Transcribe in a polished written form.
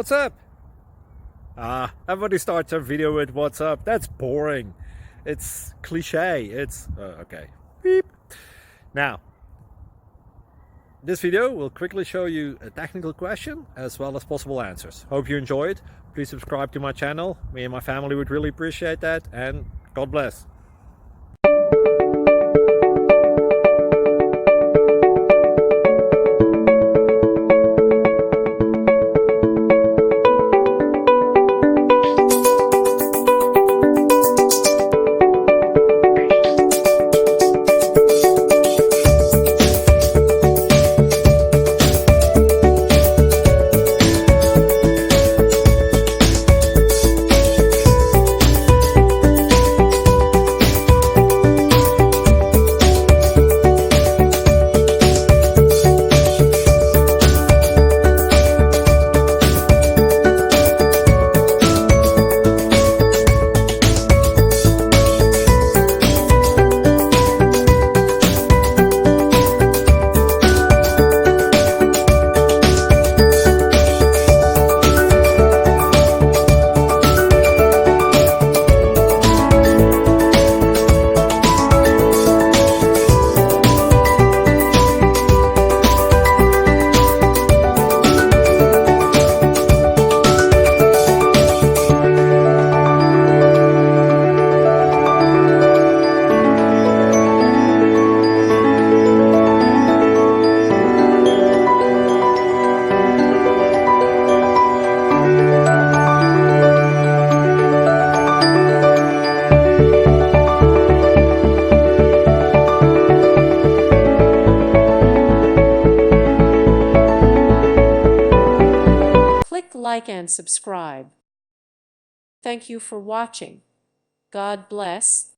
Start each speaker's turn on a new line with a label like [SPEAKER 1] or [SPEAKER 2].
[SPEAKER 1] What's up? Everybody starts their video with what's up. That's boring. It's cliche. It's okay. Beep. Now, this video will quickly show you a technical question as well as possible answers. Hope you enjoy it. Please subscribe to my channel. Me and my family would really appreciate that, and God bless.
[SPEAKER 2] Click like and subscribe. Thank you for watching. God bless.